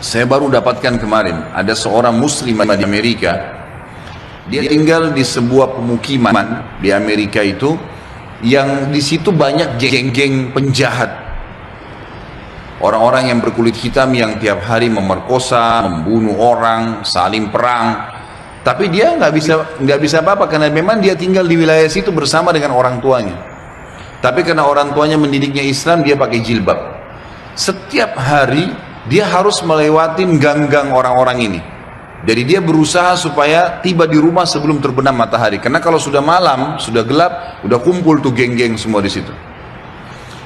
Saya baru dapatkan kemarin, ada seorang muslim di Amerika. Dia tinggal di sebuah pemukiman di Amerika itu, yang di situ banyak geng-geng penjahat. Orang-orang yang berkulit hitam yang tiap hari memerkosa, membunuh orang, saling perang. Tapi dia nggak bisa apa-apa karena memang dia tinggal di wilayah situ bersama dengan orang tuanya. Tapi karena orang tuanya mendidiknya Islam, dia pakai jilbab. Setiap hari dia harus melewati gang-gang orang-orang ini. Jadi dia berusaha supaya tiba di rumah sebelum terbenam matahari. Karena kalau sudah malam, sudah gelap, udah kumpul tuh geng-geng semua di situ.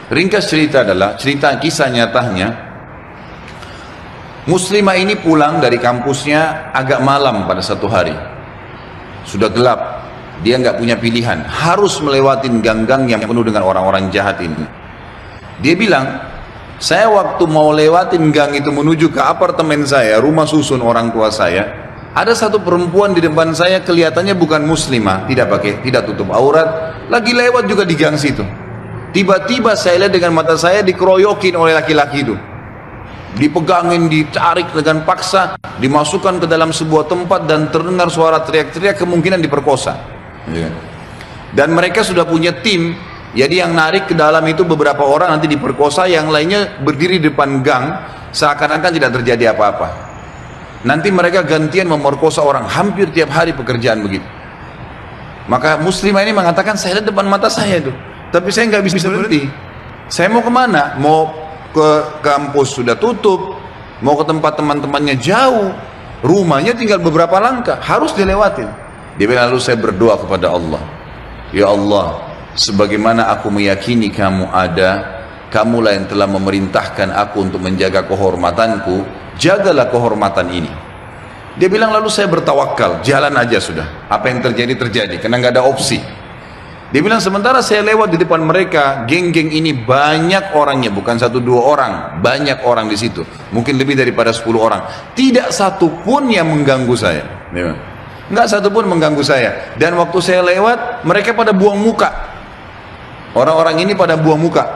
Ringkas cerita adalah, cerita kisah nyatanya, muslimah ini pulang dari kampusnya agak malam pada satu hari. Sudah gelap, dia nggak punya pilihan, harus melewati gang-gang yang penuh dengan orang-orang jahat ini. Dia bilang, saya waktu mau lewatin gang itu menuju ke apartemen saya, rumah susun orang tua saya, ada satu perempuan di depan saya, kelihatannya bukan muslimah, tidak tutup aurat, lagi lewat juga di gang situ. Tiba-tiba saya lihat dengan mata saya dikeroyokin oleh laki-laki itu, dipegangin, ditarik dengan paksa, dimasukkan ke dalam sebuah tempat dan terdengar suara teriak-teriak, kemungkinan diperkosa. Dan mereka sudah punya tim. Jadi yang narik ke dalam itu beberapa orang, nanti diperkosa, yang lainnya berdiri di depan gang seakan-akan tidak terjadi apa-apa. Nanti mereka gantian memerkosa orang, hampir tiap hari pekerjaan begitu. Maka muslimah ini mengatakan, saya lihat depan mata saya itu, tapi saya nggak bisa berhenti. Saya mau kemana? Mau ke kampus sudah tutup, mau ke tempat teman-temannya jauh, rumahnya tinggal beberapa langkah, harus dilewatin. Dia bilang, lalu saya berdoa kepada Allah, ya Allah, sebagaimana aku meyakini kamu ada, kamulah yang telah memerintahkan aku untuk menjaga kehormatanku, jagalah kehormatan ini. Dia bilang, lalu saya bertawakal, jalan aja sudah, apa yang terjadi terjadi, karena nggak ada opsi. Dia bilang, sementara saya lewat di depan mereka, geng-geng ini banyak orangnya, bukan 1-2 orang, banyak orang di situ, mungkin lebih daripada 10 orang, tidak satu pun yang mengganggu saya. Nggak satu pun mengganggu saya. Dan waktu saya lewat, mereka pada buang muka. Orang-orang ini pada buang muka.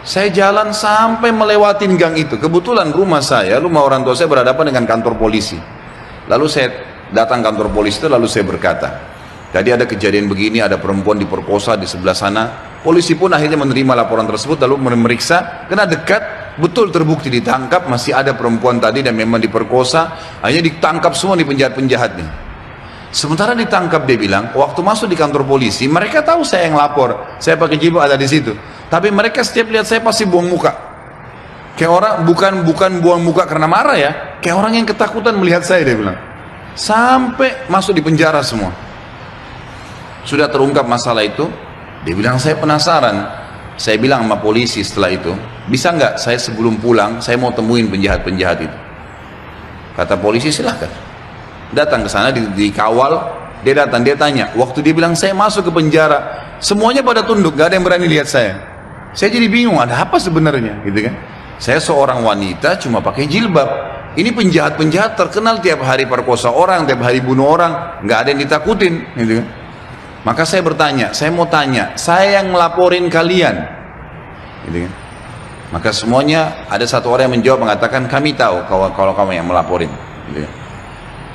Saya jalan sampai melewatin gang itu. Kebetulan rumah orang tua saya berhadapan dengan kantor polisi. Lalu saya datang kantor polisi itu, lalu saya berkata, tadi ada kejadian begini, ada perempuan diperkosa di sebelah sana. Polisi pun akhirnya menerima laporan tersebut, lalu memeriksa, karena dekat, betul terbukti ditangkap, masih ada perempuan tadi dan memang diperkosa, akhirnya ditangkap semua di penjahat-penjahatnya. Sementara ditangkap, dia bilang, waktu masuk di kantor polisi, mereka tahu saya yang lapor, saya pakai jilbab ada di situ. Tapi mereka setiap lihat saya pasti buang muka. Kayak orang, bukan buang muka karena marah ya, kayak orang yang ketakutan melihat saya, dia bilang. Sampai masuk di penjara semua. Sudah terungkap masalah itu, dia bilang, saya penasaran. Saya bilang sama polisi setelah itu, bisa nggak saya sebelum pulang, saya mau temuin penjahat-penjahat itu. Kata polisi, silahkan. Datang ke sana, dikawal, dia datang, dia tanya, waktu dia bilang saya masuk ke penjara, semuanya pada tunduk, gak ada yang berani lihat saya. Saya jadi bingung, ada apa sebenarnya, gitu kan? Saya seorang wanita cuma pakai jilbab, ini penjahat-penjahat terkenal tiap hari perkosa orang, tiap hari bunuh orang, gak ada yang ditakutin, gitu kan? Maka saya bertanya, saya mau tanya, saya yang melaporin kalian, gitu kan? Maka semuanya, ada satu orang yang menjawab, mengatakan, kami tahu kalau kamu yang melaporin, gitu kan?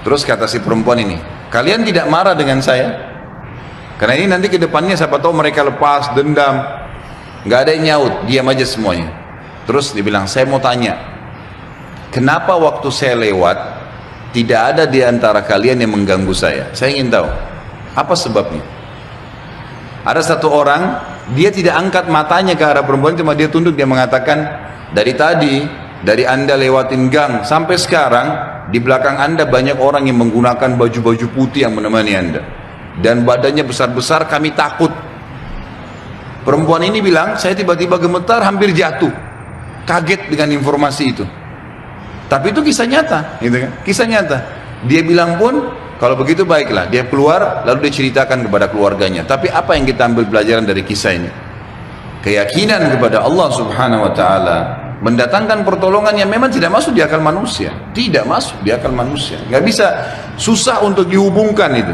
Terus kata si perempuan ini, kalian tidak marah dengan saya? Karena ini nanti ke depannya siapa tahu mereka lepas dendam. Nggak ada yang nyaut, diam aja semuanya. Terus dia bilang, saya mau tanya, kenapa waktu saya lewat tidak ada di antara kalian yang mengganggu saya? Saya ingin tahu, apa sebabnya? Ada satu orang, dia tidak angkat matanya ke arah perempuan, cuma dia tunduk, dia mengatakan, dari Anda lewatin gang sampai sekarang, di belakang Anda banyak orang yang menggunakan baju-baju putih yang menemani Anda. Dan badannya besar-besar, kami takut. Perempuan ini bilang, saya tiba-tiba gemetar, hampir jatuh. Kaget dengan informasi itu. Tapi itu kisah nyata, gitu kan? Kisah nyata. Dia bilang pun, kalau begitu baiklah. Dia keluar, lalu dia ceritakan kepada keluarganya. Tapi apa yang kita ambil pelajaran dari kisah ini? Keyakinan kepada Allah Subhanahu wa Ta'ala mendatangkan pertolongan yang memang tidak masuk di akal manusia, tidak masuk di akal manusia, nggak bisa, susah untuk dihubungkan itu.